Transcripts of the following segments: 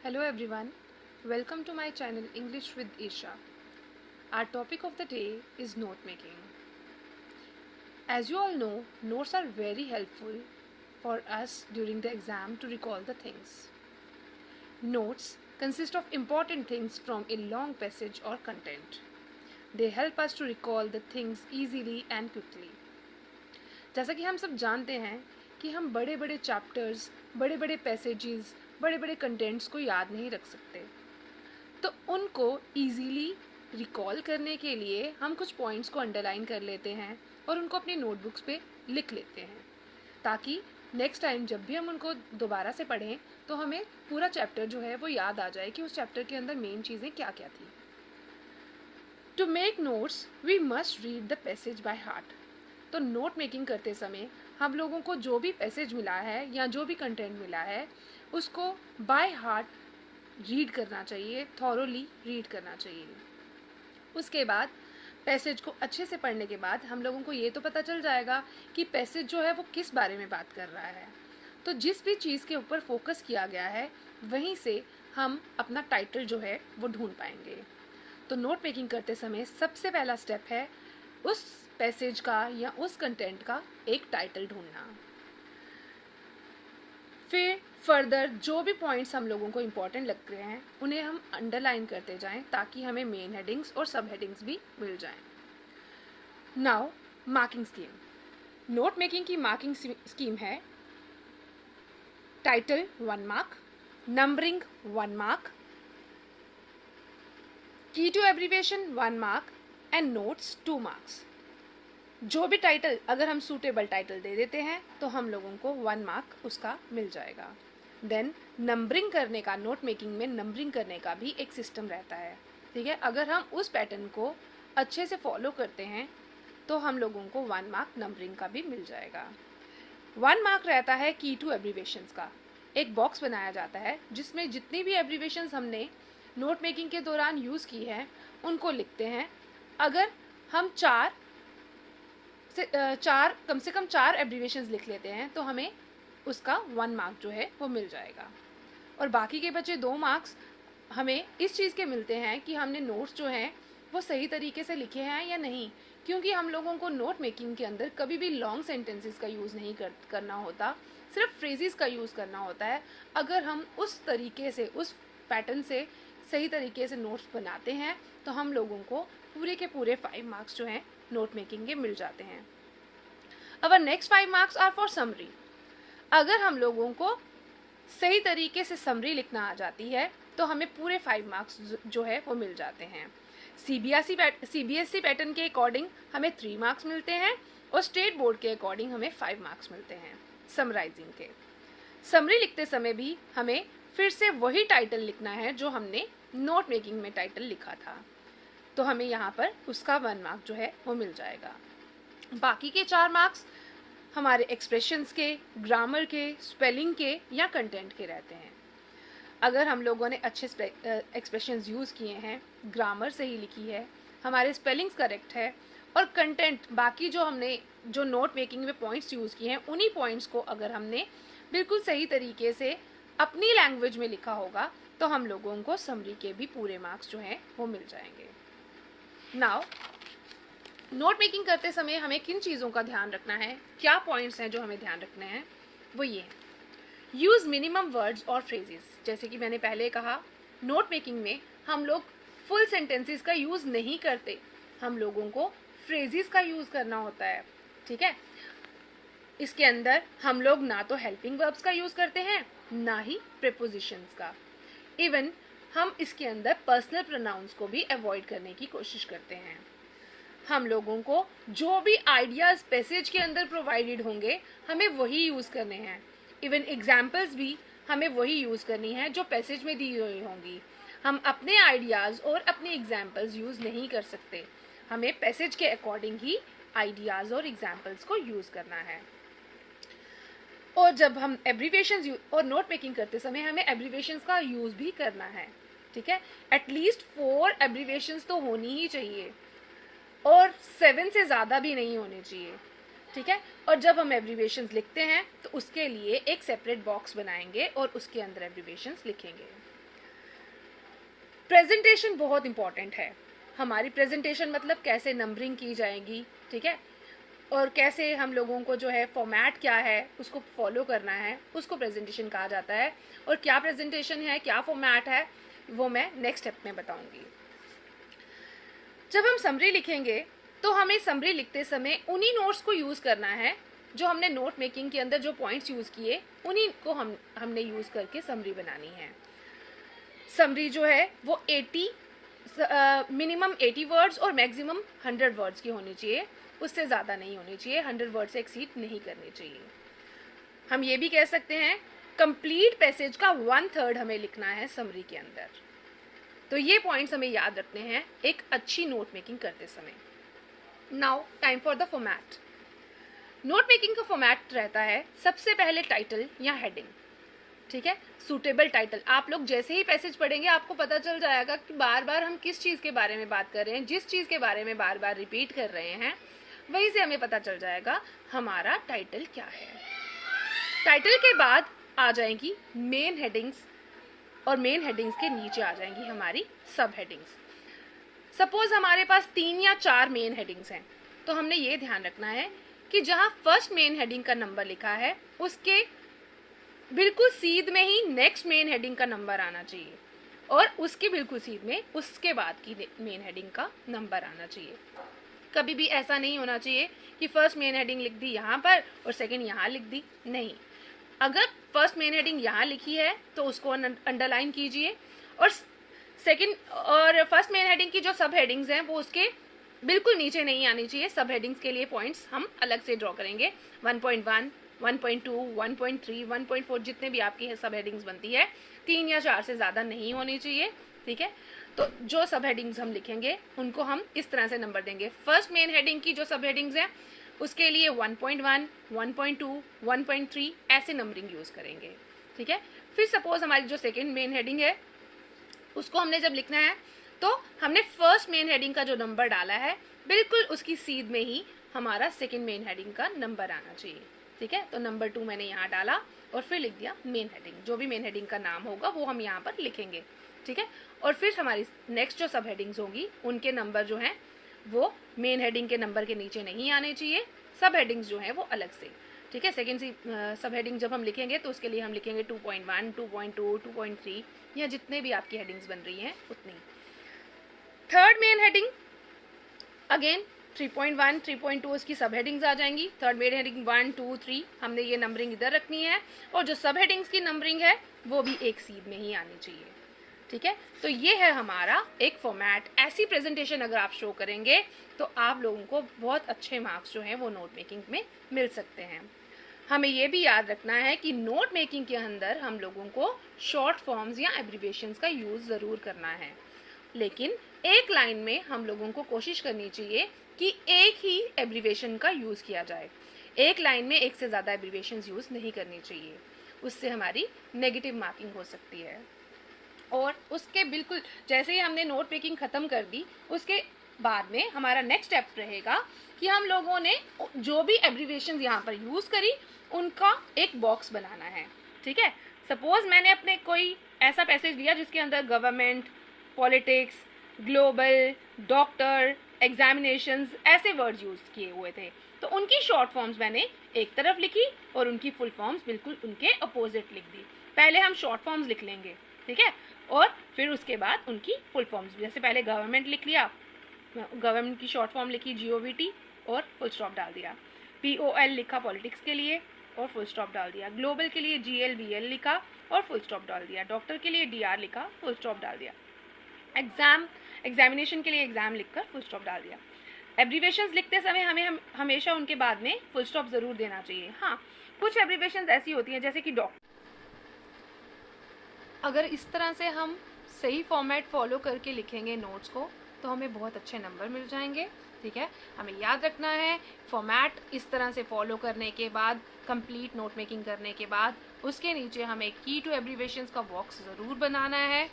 Hello everyone, welcome to my channel English with Isha. Our topic of the day is note making. As you all know, notes are very helpful for us during the exam to recall the things. Notes consist of important things from a long passage or content. They help us to recall the things easily and quickly. जैसा कि हम सब जानते हैं कि हम बड़े बड़े चैप्टर्स, बड़े बड़े पैसेजेस, बड़े बड़े कंटेंट्स को याद नहीं रख सकते, तो उनको ईजीली रिकॉल करने के लिए हम कुछ पॉइंट्स को अंडरलाइन कर लेते हैं और उनको अपनी नोटबुक्स पे लिख लेते हैं, ताकि नेक्स्ट टाइम जब भी हम उनको दोबारा से पढ़ें तो हमें पूरा चैप्टर जो है वो याद आ जाए कि उस चैप्टर के अंदर मेन चीज़ें क्या क्या थी. To make notes we must read the passage by heart. तो नोट मेकिंग करते समय हम लोगों को जो भी पैसेज मिला है या जो भी कंटेंट मिला है उसको बाय हार्ट रीड करना चाहिए, थॉरोली रीड करना चाहिए. उसके बाद पैसेज को अच्छे से पढ़ने के बाद हम लोगों को ये तो पता चल जाएगा कि पैसेज जो है वो किस बारे में बात कर रहा है. तो जिस भी चीज़ के ऊपर फोकस किया गया है वहीं से हम अपना टाइटल जो है वो ढूंढ पाएंगे. तो नोट मेकिंग करते समय सबसे पहला स्टेप है उस पैसेज का या उस कंटेंट का एक टाइटल ढूंढना. फिर फर्दर जो भी पॉइंट्स हम लोगों को इम्पोर्टेंट लग रहे हैं उन्हें हम अंडरलाइन करते जाएं ताकि हमें मेन हेडिंग्स और सब हेडिंग्स भी मिल जाएं. Now marking scheme. Note making की मार्किंग स्कीम है title 1 mark, numbering 1 mark, key to abbreviation 1 mark and notes 2 marks. जो भी टाइटल अगर हम सूटेबल टाइटल दे देते हैं तो हम लोगों को 1 मार्क उसका मिल जाएगा. देन नंबरिंग करने का, नोट मेकिंग में नंबरिंग करने का भी एक सिस्टम रहता है. ठीक है, अगर हम उस पैटर्न को अच्छे से फॉलो करते हैं तो हम लोगों को 1 मार्क नंबरिंग का भी मिल जाएगा. 1 मार्क रहता है की टू एब्रीविएशंस का. एक बॉक्स बनाया जाता है जिसमें जितनी भी एब्रीविएशंस हमने नोट मेकिंग के दौरान यूज़ की है उनको लिखते हैं. अगर हम कम से कम 4 एब्रीविएशंस लिख लेते हैं तो हमें उसका 1 मार्क जो है वो मिल जाएगा. और बाकी के बचे 2 मार्क्स हमें इस चीज़ के मिलते हैं कि हमने नोट्स जो हैं वो सही तरीके से लिखे हैं या नहीं, क्योंकि हम लोगों को नोट मेकिंग के अंदर कभी भी लॉन्ग सेंटेंसेस का यूज़ नहीं करना होता, सिर्फ फ्रेजेस का यूज़ करना होता है. अगर हम उस तरीके से, उस पैटर्न से सही तरीके से नोट्स बनाते हैं तो हम लोगों को पूरे के पूरे 5 मार्क्स जो हैं नोट मेकिंग के मिल जाते हैं. Our next 5 marks are for summary. अगर हम लोगों को सही तरीके से समरी लिखना आ जाती है तो हमें पूरे 5 मार्क्स जो है वो मिल जाते हैं. सीबीएसई पैटर्न के अकॉर्डिंग हमें 3 मार्क्स मिलते हैं और स्टेट बोर्ड के अकॉर्डिंग हमें 5 मार्क्स मिलते हैं समराइजिंग के. समरी लिखते समय भी हमें फिर से वही टाइटल लिखना है जो हमने नोट मेकिंग में टाइटल लिखा था, तो हमें यहाँ पर उसका 1 मार्क जो है वो मिल जाएगा. बाकी के 4 मार्क्स हमारे एक्सप्रेशंस के, ग्रामर के, स्पेलिंग के या कंटेंट के रहते हैं. अगर हम लोगों ने अच्छे एक्सप्रेशंस यूज़ किए हैं, ग्रामर सही लिखी है, हमारे स्पेलिंग्स करेक्ट है और कंटेंट बाकी जो नोट मेकिंग में पॉइंट्स यूज़ किए हैं उन्हीं पॉइंट्स को अगर हमने बिल्कुल सही तरीके से अपनी लैंग्वेज में लिखा होगा तो हम लोगों को समरी के भी पूरे मार्क्स जो हैं वो मिल जाएंगे. नाउ नोट मेकिंग करते समय हमें किन चीज़ों का ध्यान रखना है, क्या पॉइंट्स हैं जो हमें ध्यान रखने हैं, वो ये है. यूज़ मिनिमम वर्ड्स और फ्रेजेस. जैसे कि मैंने पहले कहा, नोट मेकिंग में हम लोग फुल सेंटेंसेस का यूज़ नहीं करते, हम लोगों को फ्रेजेस का यूज़ करना होता है. ठीक है, इसके अंदर हम लोग ना तो हेल्पिंग वर्ब्स का यूज़ करते हैं ना ही प्रीपोजिशंस का. इवन हम इसके अंदर पर्सनल प्रोनाउंस को भी अवॉइड करने की कोशिश करते हैं. हम लोगों को जो भी आइडियाज़ पैसेज के अंदर प्रोवाइडेड होंगे हमें वही यूज़ करने हैं. इवन एग्जाम्पल्स भी हमें वही यूज़ करनी है जो पैसेज में दी हुई होंगी. हम अपने आइडियाज़ और अपने एग्जाम्पल्स यूज़ नहीं कर सकते, हमें पैसेज के अकॉर्डिंग ही आइडियाज़ और एग्जाम्पल्स को यूज़ करना है. और जब हम एब्रीविएशंस और नोट मेकिंग करते समय हमें एब्रीविएशंस का यूज़ भी करना है. ठीक है, एटलीस्ट 4 एब्रीविएशंस तो होनी ही चाहिए और 7 से ज़्यादा भी नहीं होने चाहिए. ठीक है, और जब हम एब्रीविएशंस लिखते हैं तो उसके लिए एक सेपरेट बॉक्स बनाएंगे और उसके अंदर एब्रीविएशंस लिखेंगे. प्रेजेंटेशन बहुत इंपॉर्टेंट है। हमारी प्रेजेंटेशन मतलब कैसे नंबरिंग की जाएगी, ठीक है, और कैसे हम लोगों को जो है फॉर्मेट क्या है उसको फॉलो करना है, उसको प्रेजेंटेशन कहा जाता है। और क्या प्रेजेंटेशन है, क्या फॉर्मेट है, वो मैं नेक्स्ट स्टेप में बताऊंगी। जब हम समरी लिखेंगे तो हमें समरी लिखते समय उन्हीं नोट्स को यूज़ करना है जो हमने नोट मेकिंग के अंदर जो पॉइंट्स यूज़ किए उन्हीं को हमने यूज़ करके समरी बनानी है। समरी जो है वो 80 मिनिमम 80 वर्ड्स और मैक्सिमम 100 वर्ड्स की होनी चाहिए, उससे ज़्यादा नहीं होनी चाहिए, 100 वर्ड से एक्सीड नहीं करनी चाहिए। हम ये भी कह सकते हैं कंप्लीट पैसेज का 1/3 हमें लिखना है समरी के अंदर। तो ये पॉइंट्स हमें याद रखने हैं एक अच्छी नोट मेकिंग करते समय। Now time for the format. Note making का फॉर्मेट रहता है सबसे पहले टाइटल या हेडिंग, ठीक है, सूटेबल टाइटल। आप लोग जैसे ही पैसेज पढ़ेंगे आपको पता चल जाएगा कि बार बार हम किस चीज़ के बारे में बात कर रहे हैं, जिस चीज़ के बारे में बार बार रिपीट कर रहे हैं वहीं से हमें पता चल जाएगा हमारा टाइटल क्या है। टाइटल के बाद आ जाएंगी मेन हेडिंग्स और मेन हेडिंग्स के नीचे आ जाएंगी हमारी सब हेडिंग्स। सपोज हमारे पास 3 या 4 मेन हेडिंग्स हैं, तो हमने ये ध्यान रखना है कि जहाँ फर्स्ट मेन हेडिंग का नंबर लिखा है उसके बिल्कुल सीध में ही नेक्स्ट मेन हेडिंग का नंबर आना चाहिए और उसके बिल्कुल सीध में उसके बाद की मेन हेडिंग का नंबर आना चाहिए। कभी भी ऐसा नहीं होना चाहिए कि फर्स्ट मेन हेडिंग लिख दी यहाँ पर और सेकंड यहाँ लिख दी, नहीं। अगर फर्स्ट मेन हेडिंग यहाँ लिखी है तो उसको अंडरलाइन कीजिए और सेकंड और फर्स्ट मेन हेडिंग की जो सब हेडिंग्स हैं वो उसके बिल्कुल नीचे नहीं आनी चाहिए। सब हेडिंग्स के लिए पॉइंट्स हम अलग से ड्रॉ करेंगे। 1.1, 1.2, 1.3, 1.4 जितने भी आपकी सब हेडिंग्स बनती है 3 या 4 से ज़्यादा नहीं होनी चाहिए, ठीक है। तो जो सब हेडिंग्स हम लिखेंगे उनको हम इस तरह से नंबर देंगे। फर्स्ट मेन हेडिंग की जो सब हेडिंग्स हैं उसके लिए 1.1, 1.2, 1.3 ऐसे नंबरिंग यूज़ करेंगे, ठीक है। फिर सपोज हमारी जो सेकेंड मेन हेडिंग है उसको हमने जब लिखना है तो हमने फर्स्ट मेन हेडिंग का जो नंबर डाला है बिल्कुल उसकी सीध में ही हमारा सेकेंड मेन हेडिंग का नंबर आना चाहिए, ठीक है। तो नंबर 2 मैंने यहाँ डाला और फिर लिख दिया मेन हेडिंग। जो भी मेन हेडिंग का नाम होगा वो हम यहाँ पर लिखेंगे, ठीक है। और फिर हमारी नेक्स्ट जो सब हेडिंग्स होंगी उनके नंबर जो हैं वो मेन हेडिंग के नंबर के नीचे नहीं आने चाहिए, सब हेडिंग्स जो हैं वो अलग से, ठीक है। सेकेंड सब हेडिंग जब हम लिखेंगे तो उसके लिए हम लिखेंगे 2.1, 2.2, 2.3 या जितने भी आपकी हेडिंग्स बन रही हैं उतनी। थर्ड मेन हेडिंग अगेन 3.1, 3.2 इसकी सब हेडिंग्स आ जाएंगी। थर्ड मेन हेडिंग 1, 2, 3 हमने ये नंबरिंग इधर रखनी है और जो सब हेडिंग्स की नंबरिंग है वो भी एक सीध में ही आनी चाहिए, ठीक है। तो ये है हमारा एक फॉर्मेट। ऐसी प्रेजेंटेशन अगर आप शो करेंगे तो आप लोगों को बहुत अच्छे मार्क्स जो हैं वो नोट मेकिंग में मिल सकते हैं। हमें ये भी याद रखना है कि नोट मेकिंग के अंदर हम लोगों को शॉर्ट फॉर्म्स या एब्रिविएशंस का यूज़ ज़रूर करना है, लेकिन एक लाइन में हम लोगों को कोशिश करनी चाहिए कि एक ही एब्रिविएशन का यूज़ किया जाए। एक लाइन में एक से ज़्यादा एब्रिविएशंस यूज़ नहीं करनी चाहिए, उससे हमारी नेगेटिव मार्किंग हो सकती है। और उसके बिल्कुल जैसे ही हमने नोट मेकिंग ख़त्म कर दी उसके बाद में हमारा नेक्स्ट स्टेप रहेगा कि हम लोगों ने जो भी एब्रिविएशंस यहाँ पर यूज़ करी उनका एक बॉक्स बनाना है, ठीक है। सपोज मैंने अपने कोई ऐसा पैसेज लिया जिसके अंदर government, politics, global, doctor, examinations ऐसे वर्ड्स यूज़ किए हुए थे, तो उनकी शॉर्ट फॉर्म्स मैंने एक तरफ लिखी और उनकी फुल फॉर्म्स बिल्कुल उनके अपोजिट लिख दी। पहले हम शॉर्ट फॉर्म्स लिख लेंगे, ठीक है, और फिर उसके बाद उनकी फुल फॉर्म्स। जैसे पहले गवर्नमेंट लिख लिया, गवर्नमेंट की शॉर्ट फॉर्म लिखी GOVT और फुल स्टॉप डाल दिया। POL लिखा पॉलिटिक्स के लिए और फुल स्टॉप डाल दिया। ग्लोबल के लिए GLBL लिखा और फुल स्टॉप डाल दिया। डॉक्टर के लिए DR लिखा, फुल स्टॉप डाल दिया। एग्जामिनेशन के लिए एग्जाम लिखकर फुल स्टॉप डाल दिया। एब्रिविएशंस लिखते समय हमें हमेशा उनके बाद में फुल स्टॉप ज़रूर देना चाहिए। हाँ, कुछ एब्रिविएशंस ऐसी होती हैं जैसे कि डॉक्टर। अगर इस तरह से हम सही फॉर्मेट फॉलो करके लिखेंगे नोट्स को तो हमें बहुत अच्छे नंबर मिल जाएंगे, ठीक है। हमें याद रखना है फॉर्मेट इस तरह से फॉलो करने के बाद, कंप्लीट नोट मेकिंग करने के बाद उसके नीचे हमें की टू एब्रिविएशंस का बॉक्स ज़रूर बनाना है।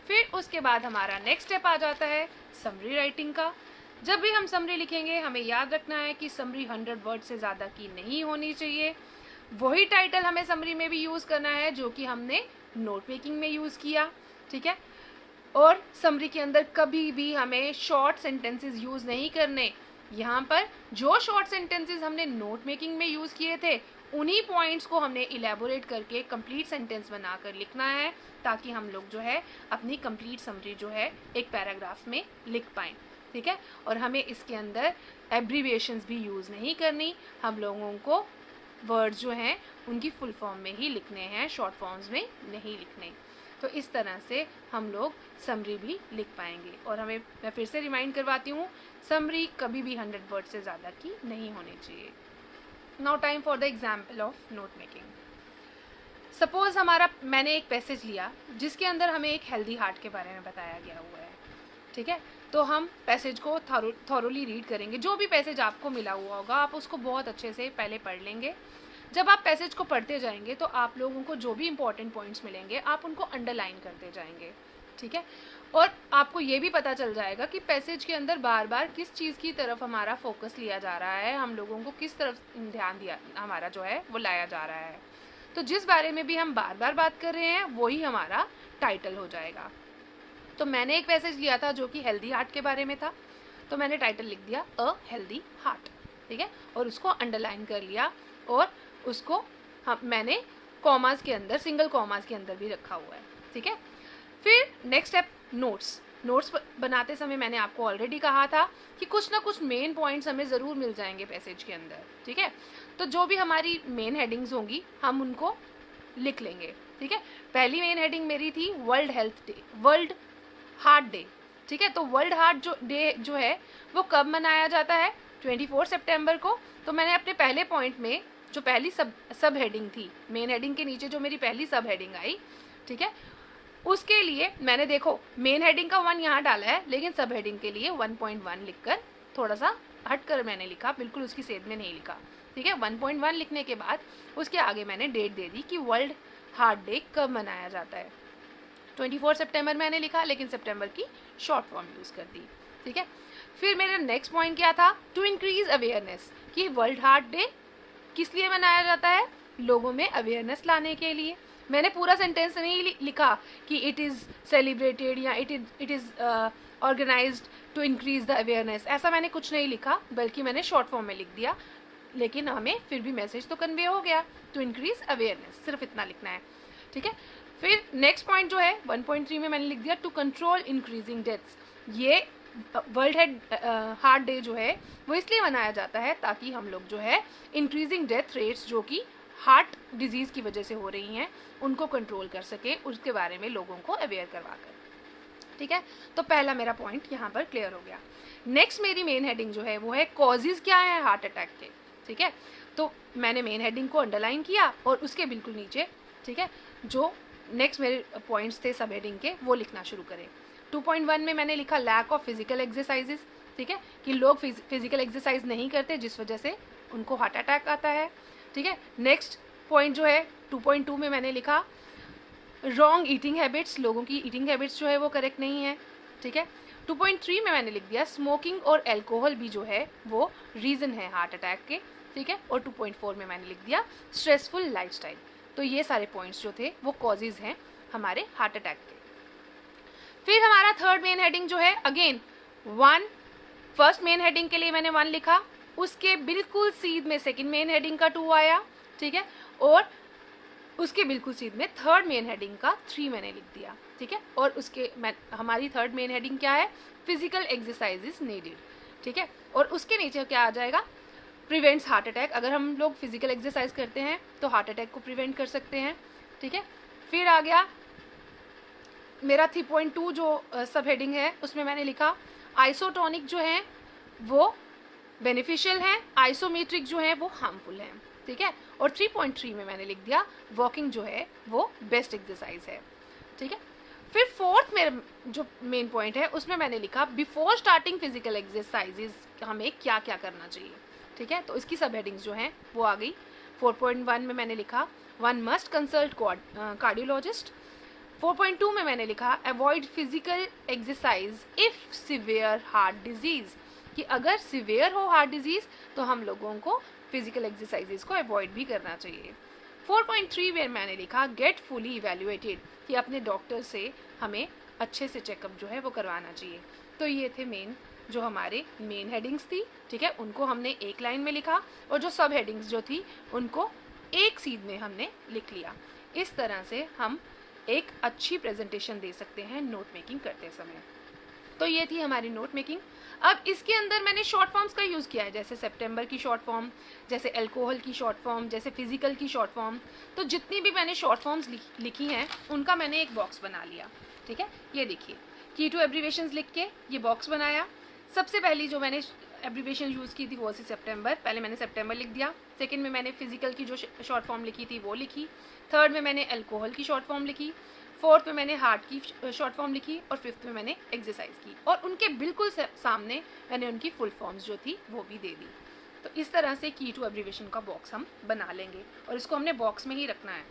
फिर उसके बाद हमारा नेक्स्ट स्टेप आ जाता है समरी राइटिंग का। जब भी हम समरी लिखेंगे हमें याद रखना है कि समरी 100 वर्ड से ज़्यादा की नहीं होनी चाहिए। वही टाइटल हमें समरी में भी यूज़ करना है जो कि हमने नोट मेकिंग में यूज़ किया, ठीक है। और समरी के अंदर कभी भी हमें शॉर्ट सेंटेंसेस यूज़ नहीं करने। यहाँ पर जो शॉर्ट सेंटेंसेस हमने नोट मेकिंग में यूज़ किए थे उन्हीं पॉइंट्स को हमने इलेबोरेट करके कंप्लीट सेंटेंस बनाकर लिखना है, ताकि हम लोग जो है अपनी कंप्लीट समरी जो है एक पैराग्राफ में लिख पाएँ, ठीक है। और हमें इसके अंदर एब्रीविएशंस भी यूज़ नहीं करनी, हम लोगों को वर्ड्स जो हैं उनकी फुल फॉर्म में ही लिखने हैं, शॉर्ट फॉर्म्स में नहीं लिखने। तो इस तरह से हम लोग समरी भी लिख पाएंगे। और मैं फिर से रिमाइंड करवाती हूँ, समरी कभी भी 100 वर्ड से ज़्यादा की नहीं होनी चाहिए। Now time for the example of note making. Suppose मैंने एक पैसेज लिया जिसके अंदर हमें एक हेल्दी हार्ट के बारे में बताया गया हुआ है, ठीक है। तो हम पैसेज को थॉरोली रीड करेंगे। जो भी पैसेज आपको मिला हुआ होगा आप उसको बहुत अच्छे से पहले पढ़ लेंगे। जब आप पैसेज को पढ़ते जाएंगे तो आप लोगों को जो भी इंपॉर्टेंट पॉइंट्स मिलेंगे आप उनको अंडरलाइन करते जाएंगे, ठीक है। और आपको ये भी पता चल जाएगा कि पैसेज के अंदर बार बार किस चीज़ की तरफ हमारा फोकस लिया जा रहा है, हम लोगों को किस तरफ ध्यान दिया हमारा जो है वो लाया जा रहा है। तो जिस बारे में भी हम बार बार बात कर रहे हैं वही हमारा टाइटल हो जाएगा। तो मैंने एक पैसेज लिया था जो कि हेल्दी हार्ट के बारे में था, तो मैंने टाइटल लिख दिया अ हेल्दी हार्ट, ठीक है। और उसको अंडरलाइन कर लिया और उसको मैंने कॉमास के अंदर, सिंगल कॉमास के अंदर भी रखा हुआ है, ठीक है। फिर नेक्स्ट स्टेप नोट्स बनाते समय मैंने आपको ऑलरेडी कहा था कि कुछ ना कुछ मेन पॉइंट्स हमें ज़रूर मिल जाएंगे पैसेज के अंदर, ठीक है। तो जो भी हमारी मेन हेडिंग्स होंगी हम उनको लिख लेंगे, ठीक है। पहली मेन हेडिंग मेरी थी वर्ल्ड हार्ट डे, ठीक है। तो वर्ल्ड हार्ट डे जो है वो कब मनाया जाता है? 24 सितंबर को। तो मैंने अपने पहले पॉइंट में जो पहली सब हेडिंग थी, मेन हेडिंग के नीचे जो मेरी पहली सब हेडिंग आई, ठीक है, उसके लिए मैंने देखो मेन हेडिंग का 1 यहाँ डाला है, लेकिन सब हेडिंग के लिए 1.1 लिखकर थोड़ा सा हट कर मैंने लिखा, बिल्कुल उसकी सेध में नहीं लिखा, ठीक है। 1.1 लिखने के बाद उसके आगे मैंने डेट दे दी कि वर्ल्ड हार्ट डे कब मनाया जाता है। 24 सितंबर मैंने लिखा, लेकिन सितंबर की शॉर्ट फॉर्म यूज़ कर दी, ठीक है। फिर मेरा नेक्स्ट पॉइंट क्या था? टू इंक्रीज अवेयरनेस, कि वर्ल्ड हार्ट डे किस लिए मनाया जाता है? लोगों में अवेयरनेस लाने के लिए। मैंने पूरा सेंटेंस नहीं लिखा कि इट इज़ सेलिब्रेटेड या it is organised to increase the awareness, ऐसा मैंने कुछ नहीं लिखा, बल्कि मैंने शॉर्ट फॉर्म में लिख दिया। लेकिन हमें फिर भी मैसेज तो कन्वे हो गया, टू इंक्रीज अवेयरनेस, सिर्फ इतना लिखना है, ठीक है। फिर नेक्स्ट पॉइंट जो है 1.3 में मैंने लिख दिया टू कंट्रोल इंक्रीजिंग डेथ्स। ये वर्ल्ड हार्ट डे जो है वो इसलिए मनाया जाता है ताकि हम लोग जो है इंक्रीजिंग डेथ रेट्स जो कि हार्ट डिजीज़ की वजह से हो रही हैं उनको कंट्रोल कर सके, उसके बारे में लोगों को अवेयर करवाकर, ठीक है। तो पहला मेरा पॉइंट यहाँ पर क्लियर हो गया। नेक्स्ट मेरी मेन हेडिंग जो है वो है कॉजेज़ क्या है हार्ट अटैक के, ठीक है। तो मैंने मेन हेडिंग को अंडरलाइन किया और उसके बिल्कुल नीचे, ठीक है, जो नेक्स्ट मेरे पॉइंट्स थे सब हेडिंग के वो लिखना शुरू करें। 2.1 में मैंने लिखा लैक ऑफ फिजिकल एक्सरसाइजेस, ठीक है, कि लोग फिजिकल एक्सरसाइज नहीं करते जिस वजह से उनको हार्ट अटैक आता है, ठीक है। नेक्स्ट पॉइंट जो है 2.2 में मैंने लिखा रॉन्ग ईटिंग हैबिट्स, लोगों की ईटिंग हैबिट्स जो है वो करेक्ट नहीं है, ठीक है। 2.3 में मैंने लिख दिया स्मोकिंग और एल्कोहल भी जो है वो रीज़न है हार्ट अटैक के, ठीक है। और 2.4 में मैंने लिख दिया स्ट्रेसफुल लाइफस्टाइल। तो ये सारे पॉइंट्स जो थे वो कॉजेज़ हैं हमारे हार्ट अटैक के। फिर हमारा थर्ड मेन हेडिंग जो है अगेन 1, फर्स्ट मेन हेडिंग के लिए मैंने 1 लिखा, उसके बिल्कुल सीध में सेकंड मेन हेडिंग का 2 आया, ठीक है, और उसके बिल्कुल सीध में थर्ड मेन हेडिंग का 3 मैंने लिख दिया, ठीक है। और हमारी थर्ड मेन हेडिंग क्या है? फिजिकल एक्सरसाइजेस नीडेड, ठीक है। और उसके नीचे क्या आ जाएगा? Prevents heart attack. अगर हम लोग फिजिकल एक्सरसाइज करते हैं तो हार्ट अटैक को प्रिवेंट कर सकते हैं, ठीक है। फिर आ गया मेरा 3.2 जो सब हेडिंग है, उसमें मैंने लिखा आइसोटोनिक जो है वो बेनिफिशियल हैं, आइसोमेट्रिक जो है वो हार्मफुल हैं, ठीक है। और 3.3 में मैंने लिख दिया वॉकिंग जो है वो बेस्ट एक्सरसाइज है, ठीक है। फिर फोर्थ मेरा जो मेन पॉइंट है उसमें मैंने लिखा बिफोर स्टार्टिंग फिजिकल एक्सरसाइजेज हमें क्या क्या करना चाहिए, ठीक है। तो इसकी सब हेडिंग्स जो हैं वो आ गई। 4.1 में मैंने लिखा 1 मस्ट कंसल्ट कार्डियोलॉजिस्ट। 4.2 में मैंने लिखा avoid physical exercise if severe heart disease, कि अगर सिवियर हो हार्ट डिजीज़ तो हम लोगों को फिजिकल एक्सरसाइजेज को अवॉइड भी करना चाहिए। 4.3 में मैंने लिखा गेट फुली इवेल्युएटेड, कि अपने डॉक्टर से हमें अच्छे से चेकअप जो है वो करवाना चाहिए। तो ये थे जो हमारे मेन हेडिंग्स थी, ठीक है, उनको हमने एक लाइन में लिखा और जो सब हेडिंग्स जो थी उनको एक सीध में हमने लिख लिया। इस तरह से हम एक अच्छी प्रेजेंटेशन दे सकते हैं नोट मेकिंग करते समय। तो ये थी हमारी नोट मेकिंग। अब इसके अंदर मैंने शॉर्ट फॉर्म्स का यूज़ किया है, जैसे सितंबर की शॉर्ट फॉर्म, जैसे अल्कोहल की शॉर्ट फॉर्म, जैसे फिजिकल की शॉर्ट फॉर्म। तो जितनी भी मैंने शॉर्ट फॉर्म्स लिखी हैं उनका मैंने एक बॉक्स बना लिया, ठीक है। ये देखिए, की टू एब्रीवेशंस लिख के ये बॉक्स बनाया। सबसे पहली जो मैंने एब्रीवेशन यूज़ की थी वो थी सितंबर, पहले मैंने सितंबर लिख दिया। सेकंड में मैंने फिजिकल की जो शॉर्ट फॉर्म लिखी थी वो लिखी। थर्ड में मैंने अल्कोहल की शॉर्ट फॉर्म लिखी। फोर्थ में मैंने हार्ट की शॉर्ट फॉर्म लिखी और फिफ्थ में मैंने एक्सरसाइज की, और उनके बिल्कुल सामने मैंने उनकी फुल फॉर्म्स जो थी वो भी दे दी। तो इस तरह से की टू एब्रीवेशन का बॉक्स हम बना लेंगे और इसको हमने बॉक्स में ही रखना है।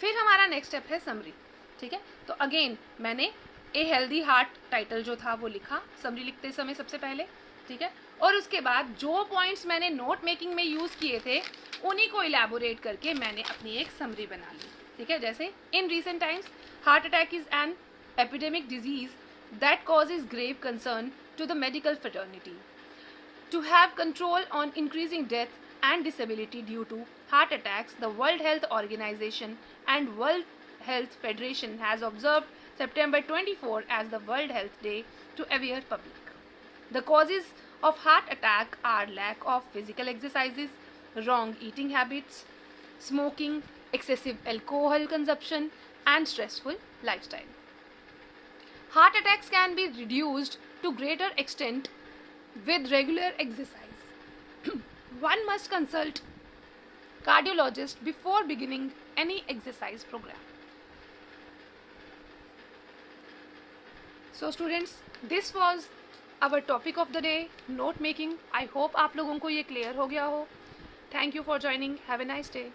फिर हमारा नेक्स्ट स्टेप है समरी, ठीक है। तो अगेन मैंने ए हेल्दी हार्ट टाइटल जो था वो लिखा समरी लिखते समय सबसे पहले, ठीक है। और उसके बाद जो पॉइंट्स मैंने नोट मेकिंग में यूज़ किए थे उन्हीं को इलेबोरेट करके मैंने अपनी एक समरी बना ली, ठीक है। जैसे in recent times heart attack is an epidemic disease that causes grave concern to the medical fraternity. To have control on increasing death and disability due to heart attacks, the World Health Organization and World Health Federation has observed September 24 as the World Health Day to aware public. The causes of heart attack are lack of physical exercises, wrong eating habits, smoking, excessive alcohol consumption, and stressful lifestyle. Heart attacks can be reduced to greater extent with regular exercise. One must consult cardiologist before beginning any exercise program. So students, this was our topic of the day, note making. I hope आप लोगों को ये clear हो गया हो. Thank you for joining. Have a nice day.